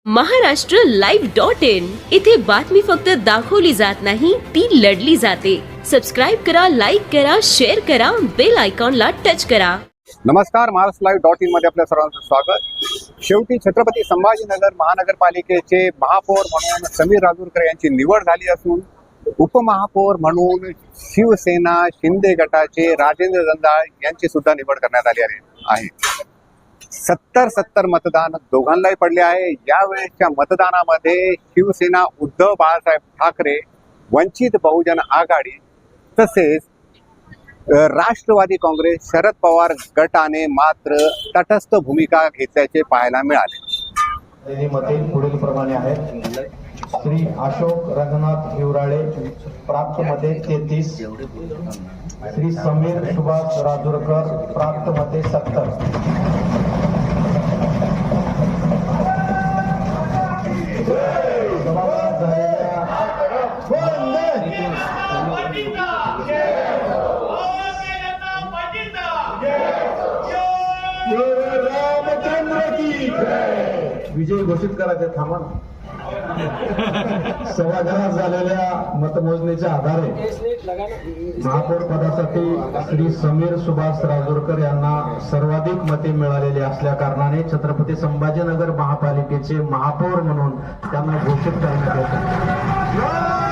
महाराष्ट्रलाइव्ह.in इथे बातमी फक्त दाखवली जात नाही, ती लढली जाते. सबस्क्राइब करा, लाईक करा, शेअर करा, बेल आयकॉनला टच करा. नमस्कार, महाराष्ट्रलाइव्ह.in मध्ये आपल्या सर्वांचं स्वागत. शेवटी छत्रपती संभाजीनगर महानगरपालिकेचे महापौर म्हणून समीर राजूरकर यांची निवड झाली असून उपमहापौर म्हणून शिवसेना शिंदे गटाचे राजेंद्र जंजाळ यांची सुद्धा निवड करण्यात आली आहे. 70 मतदान दोघांनाही पडले आहे. यावेळेच्या मतदानामध्ये शिवसेना उद्धव बाळासाहेब ठाकरे, वंचित बहुजन आघाडी तसेच राष्ट्रवादी काँग्रेस शरद पवार गटाने मात्र तटस्थ भूमिका घेतल्याचे पाहायला मिळाले. मते पुढील प्रमाणे आहेत. श्री अशोक रंगनाथ हिवराळे प्राप्त मते 33, श्री समीर सुभाष राजूरकर प्राप्त मते 70. विजय घोषित करायचे थांबा. सभागृहात झालेल्या मतमोजणीच्या आधारे महापौर पदासाठी श्री समीर सुभाष राजूरकर यांना सर्वाधिक मते मिळालेली असल्या कारणाने छत्रपती संभाजीनगर महापालिकेचे महापौर म्हणून त्यांना घोषित करण्यात येते.